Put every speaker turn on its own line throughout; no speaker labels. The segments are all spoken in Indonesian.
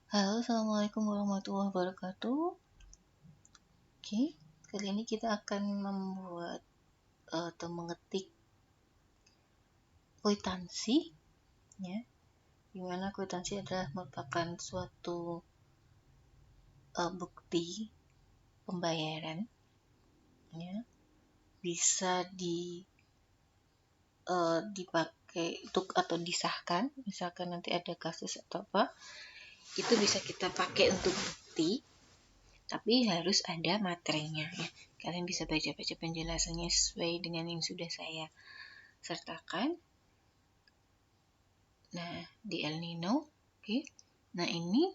Halo, Assalamualaikum warahmatullahi wabarakatuh. Oke, kali ini kita akan membuat atau mengetik kwitansi, ya. Dimana kwitansi adalah merupakan suatu bukti pembayaran, ya. Bisa dipakai untuk atau disahkan, misalkan nanti ada kasus atau apa, itu bisa kita pakai untuk bukti. Tapi harus ada materinya, ya. Kalian bisa baca-baca penjelasannya sesuai dengan yang sudah saya sertakan. Nah, di El Nino, oke. Nah, ini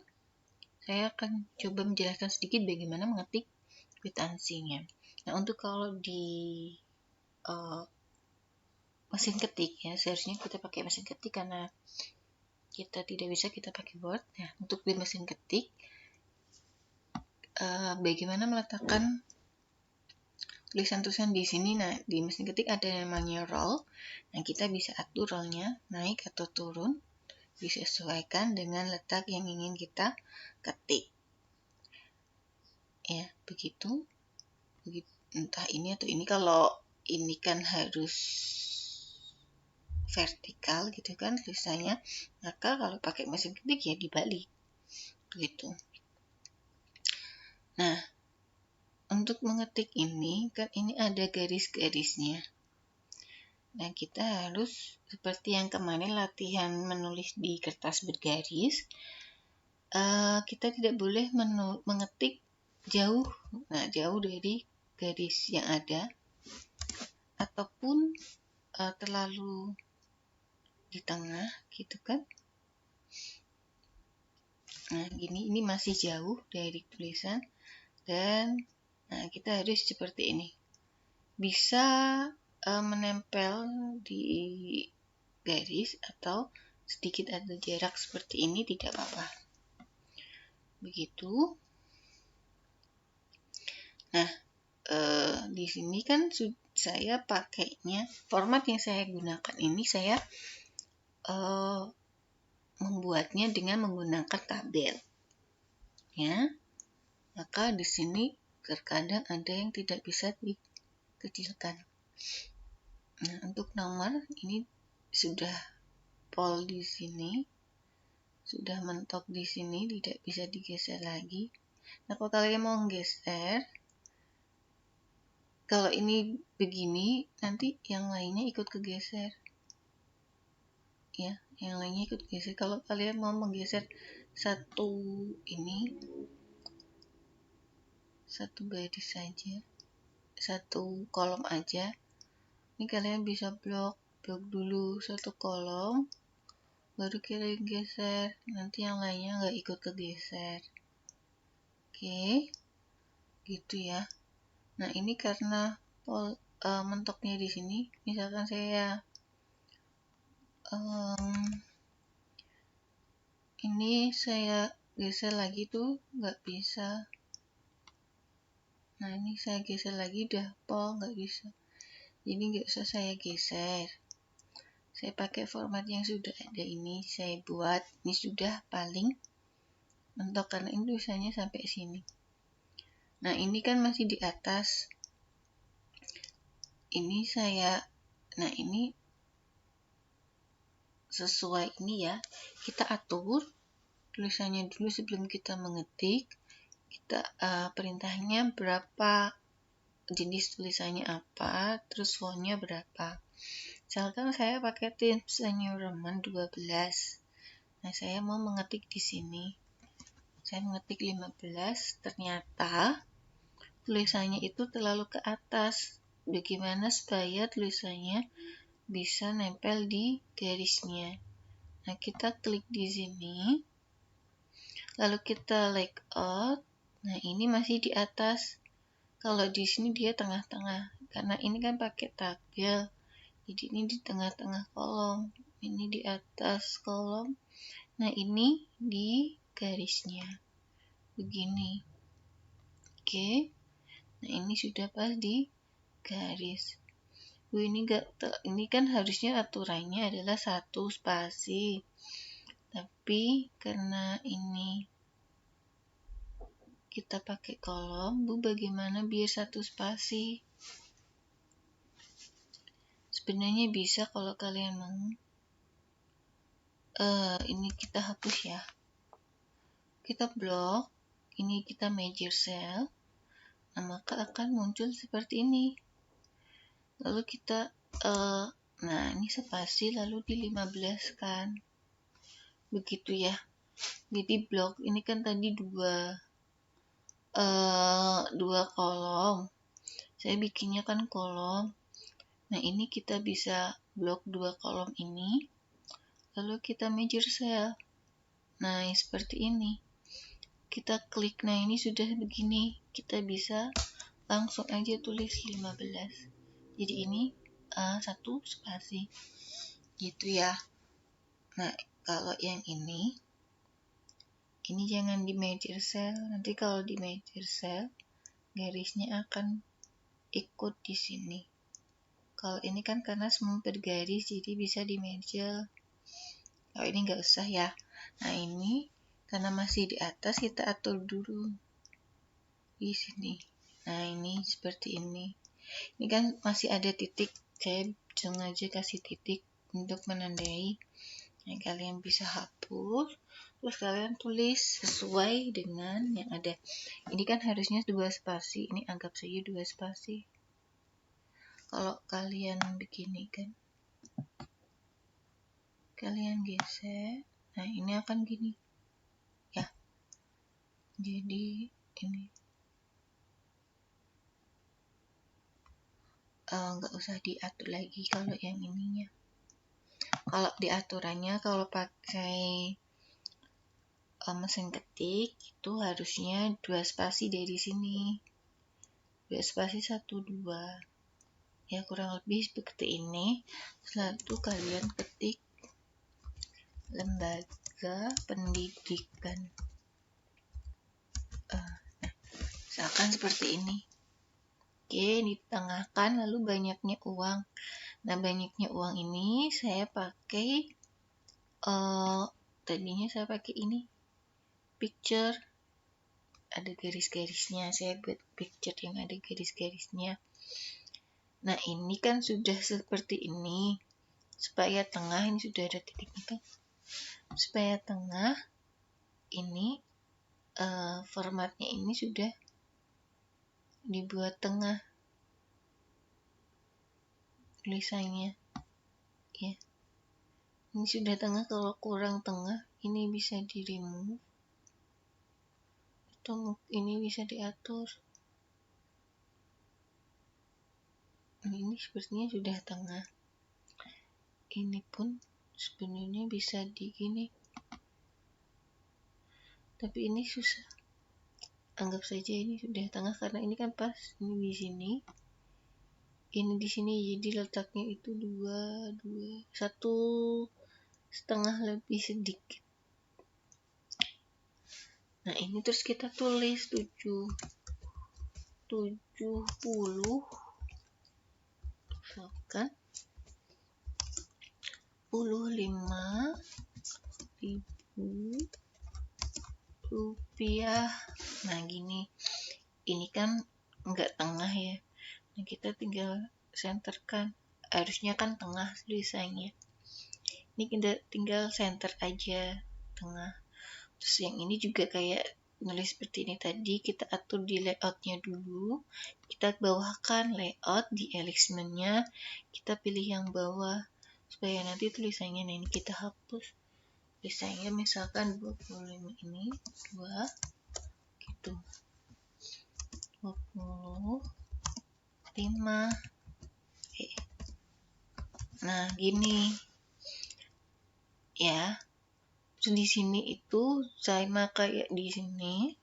saya akan coba menjelaskan sedikit bagaimana mengetik kwitansinya. Nah, untuk kalau di mesin ketik, ya, seharusnya kita pakai mesin ketik karena kita tidak bisa kita pakai Word. Nah, untuk di mesin ketik, bagaimana meletakkan tulisan-tulisan di sini. Nah, di mesin ketik ada namanya roll. Nah, kita bisa atur rollnya naik atau turun, disesuaikan dengan letak yang ingin kita ketik. Ya, begitu. Entah ini atau ini. Kalau ini kan harus vertikal gitu kan tulisannya, maka kalau pakai mesin ketik ya dibalik. Begitu. Nah, untuk mengetik ini kan ini ada garis-garisnya. Nah, kita harus seperti yang kemarin latihan menulis di kertas bergaris, kita tidak boleh mengetik jauh, jauh dari garis yang ada, ataupun terlalu di tengah, gitu kan. Nah, ini masih jauh dari tulisan, dan kita harus seperti ini. Bisa menempel di garis atau sedikit ada jarak seperti ini, tidak apa-apa. Begitu. Nah, di sini kan saya pakainya format yang saya gunakan ini, saya membuatnya dengan menggunakan tabel, ya. Maka di sini terkadang ada yang tidak bisa dikecilkan. Nah, untuk nomor ini sudah pol di sini, sudah mentok di sini, tidak bisa digeser lagi. Nah, kalau kalian mau geser, kalau ini begini, nanti yang lainnya ikut kegeser. Ya, yang lainnya ikut geser. Kalau kalian mau menggeser satu baris saja, satu kolom aja, ini kalian bisa blok dulu satu kolom, baru kalian geser, nanti yang lainnya nggak ikut kegeser. Oke, gitu ya. Nah, ini karena mentoknya di sini, misalkan saya ini saya geser lagi tuh nggak bisa. Nah, ini saya geser lagi udah pol, nggak bisa. Jadi nggak usah saya geser. Saya pakai format yang sudah ada ini, saya buat. Ini sudah paling mentok karena ini tulisannya sampai sini. Nah, ini kan masih di atas. Ini ini sesuai ini ya. Kita atur tulisannya dulu sebelum kita mengetik. Kita perintahnya berapa, jenis tulisannya apa, terus fontnya berapa. Misalkan saya pakai Times New Roman 12. Nah, saya mau mengetik di sini. Saya mengetik 15, ternyata tulisannya itu terlalu ke atas. Bagaimana supaya tulisannya bisa nempel di garisnya? Nah, kita klik di sini. Lalu kita layout. Nah, ini masih di atas. Kalau di sini dia tengah-tengah. Karena ini kan pakai tabel. Jadi ini di tengah-tengah kolom. Ini di atas kolom. Nah, ini di garisnya. Begini. Oke. Nah, ini sudah pas di garis. Ini kan harusnya aturannya adalah 1 spasi. Tapi karena ini kita pakai kolom, Bu, bagaimana biar satu spasi? Sebenarnya bisa kalau kalian mau. Ini kita hapus ya. Kita blok, ini kita major cell. Nah, maka akan muncul seperti ini. Lalu kita nah ini spasi lalu di 15 kan. Begitu ya. Jadi blok ini kan tadi dua kolom. Saya bikinnya kan kolom. Nah, ini kita bisa blok dua kolom ini. Lalu kita major cell. Nah, seperti ini. Kita klik, nah ini sudah begini. Kita bisa langsung aja tulis 15. Jadi ini satu spasi. Gitu ya. Nah, kalau yang ini jangan di major cell. Nanti kalau di major cell, garisnya akan ikut di sini. Kalau ini kan karena semua bergaris, jadi bisa di major. Kalau ini nggak usah ya. Nah, ini karena masih di atas, kita atur dulu di sini. Nah, ini seperti ini. Ini kan masih ada titik. Saya sengaja kasih titik untuk menandai. Nah, kalian bisa hapus. Terus kalian tulis sesuai dengan yang ada. Ini kan harusnya 2 spasi. Ini anggap saja 2 spasi. Kalau kalian begini kan, kalian geser. Nah, ini akan gini. Ya. Jadi ini nggak usah diatur lagi kalau yang ininya. Kalau diaturannya kalau pakai mesin ketik itu harusnya 2 spasi dari sini. 2 spasi 1, 2. Ya, kurang lebih seperti ini. Setelah itu kalian ketik lembaga pendidikan. Misalkan seperti ini. Oke, ditengahkan lalu banyaknya uang. Nah, banyaknya uang ini saya pakai tadinya saya pakai ini picture ada garis-garisnya. Saya buat picture yang ada garis-garisnya. Nah, ini kan sudah seperti ini. Supaya tengah ini sudah ada titiknya kan. Supaya tengah ini formatnya ini sudah dibuat tengah tulisannya ya. Ini sudah tengah. Kalau kurang tengah ini bisa di remove atau ini bisa diatur. Ini sepertinya sudah tengah. Ini pun sebenarnya bisa di gini, tapi ini susah. Anggap saja ini sudah tengah karena ini kan pas ini di sini, ini di sini, jadi letaknya itu 1,5 lebih sedikit. Nah, ini terus kita tulis 70 misalkan 55.000 rupiah. Nah, gini. Ini kan enggak tengah ya. Nah, kita tinggal senterkan. Harusnya kan tengah tulisannya. Ini kita tinggal center aja tengah. Terus yang ini juga kayak nulis seperti ini tadi, kita atur di layoutnya dulu. Kita bawahkan layout di alignment-nya. Kita pilih yang bawah supaya nanti tulisannya, nah ini kita hapus. Tulisannya misalkan 25 ini 2 gitu. 25. Nah, gini. Ya. Terus di sini itu sama kayak di sini.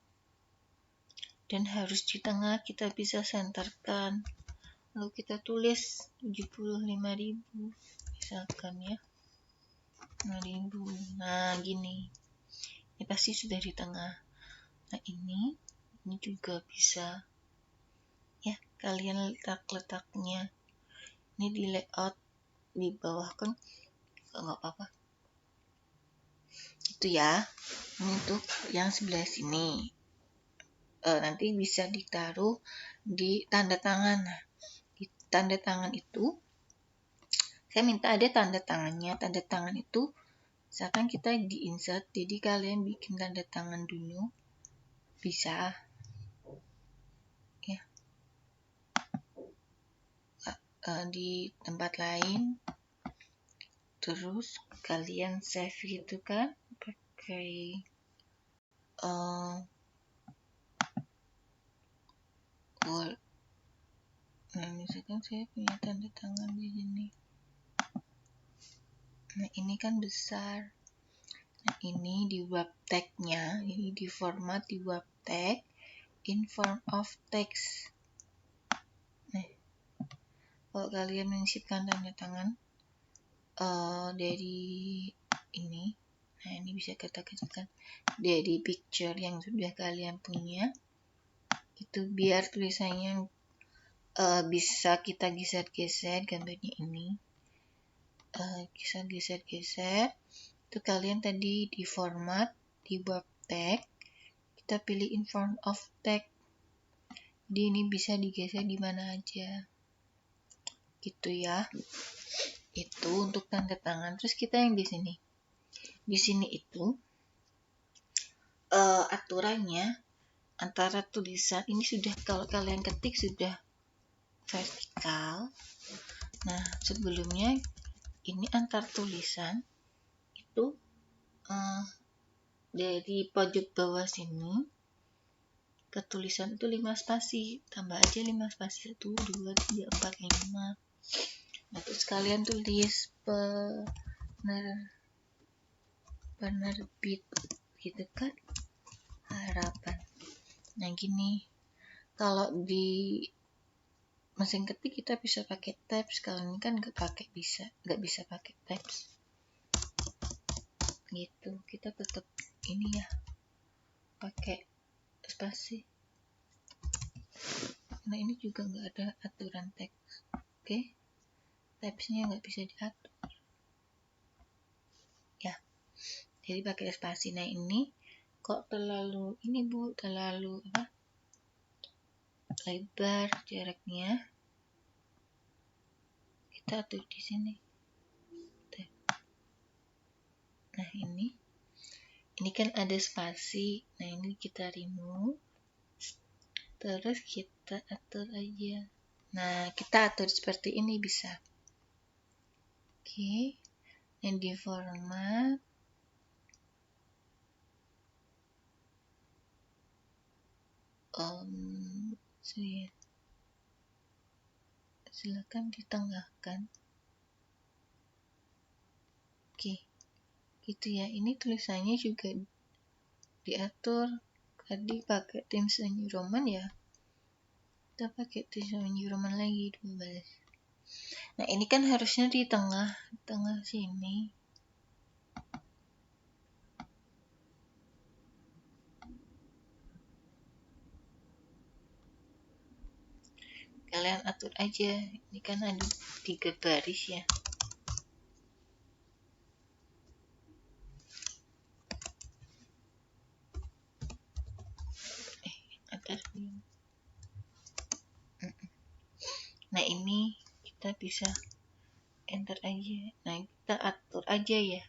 Dan harus di tengah kita bisa senterkan. Lalu kita tulis 75.000 misalkan ya. 5.000. Nah, gini. Ini pasti sudah di tengah. Nah, ini juga bisa ya, kalian letaknya. Ini di layout di bawah kan nggak apa-apa. Itu ya. Ini untuk yang sebelah sini. nanti bisa ditaruh di tanda tangan. Nah, di tanda tangan itu saya minta ada tanda tangannya. Tanda tangan itu misalkan kita di insert, jadi kalian bikin tanda tangan dulu, bisa ya, di tempat lain, terus kalian save gitu kan pakai Word. Nah, misalkan saya punya tanda tangan di sini. Nah, ini kan besar. Nah, ini di web tag-nya, ini di format di web tag in form of text. Nah, kalau kalian menyisipkan tanda tangan dari ini, nah ini bisa kita kecilkan dari picture yang sudah kalian punya, itu biar tulisannya bisa kita geser-geser gambarnya ini. Bisa geser-geser. Itu kalian tadi di format di web tag, kita pilih in front of tag. Jadi ini bisa digeser di mana aja. Gitu ya. Itu untuk tanda tangan. Terus kita yang di sini. Di sini itu aturannya antara tulisan ini sudah, kalau kalian ketik sudah vertikal. Nah, sebelumnya ini antar tulisan itu dari pojok bawah sini ke tulisan itu 5 spasi, tambah aja 5 spasi, 1, 2, 3, 4, 5. Nah, terus kalian tulis penerbit gitu kan, harapan. Nah, gini, kalau di mesin ketik kita bisa pakai tabs, kalau ini kan nggak bisa pakai tabs gitu, kita tetap ini ya pakai spasi. Nah, ini juga nggak ada aturan teks, oke, tabsnya nggak bisa diatur ya, jadi pakai spasi. Nah, ini kok terlalu ini Bu, terlalu lebar jaraknya, kita atur di sini. Nah, ini kan ada spasi. Nah, ini kita remove, terus kita atur aja. Nah, kita atur seperti ini bisa. Oke, yang di format silakan ditengahkan. Oke, gitu ya. Ini tulisannya juga diatur. Tadi pakai Times New Roman ya, kita pakai Times New Roman lagi 12. Nah, ini kan harusnya di tengah sini. Kalian atur aja. Ini kan ada 3 baris ya. Nah, ini kita bisa enter aja. Nah, kita atur aja ya.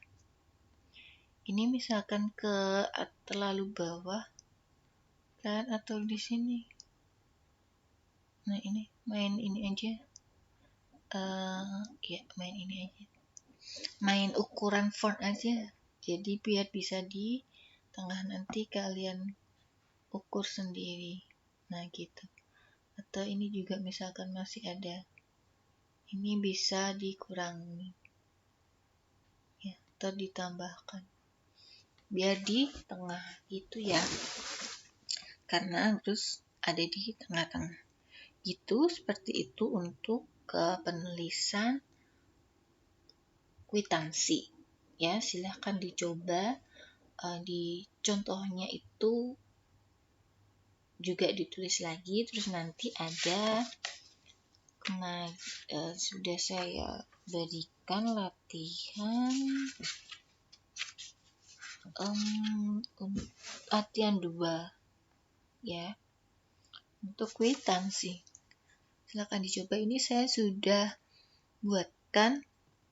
Ini misalkan ke terlalu bawah, kalian atur di sini. Nah, ini main ini aja. Ya, main ini aja. Main ukuran font aja. Jadi biar bisa di tengah nanti kalian ukur sendiri. Nah, gitu. Atau ini juga misalkan masih ada, ini bisa dikurangi ya, atau ditambahkan biar di tengah gitu ya, karena harus ada di tengah-tengah gitu. Seperti itu untuk ke penulisan kwitansi ya. Silahkan dicoba, di contohnya itu juga ditulis lagi, terus nanti ada sudah saya berikan latihan latihan 2 ya. untuk kwitansi. Silakan dicoba. Ini saya sudah buatkan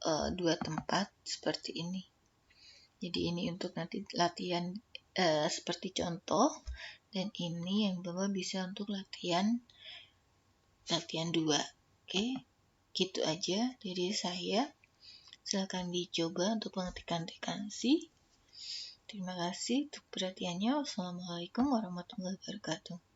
2 tempat seperti ini. Jadi ini untuk nanti latihan seperti contoh, dan ini yang Bapak bisa untuk latihan 2. Oke, gitu aja dari saya. Silakan dicoba untuk pengetikan rekansi. Terima kasih untuk perhatiannya. Wassalamualaikum warahmatullahi wabarakatuh.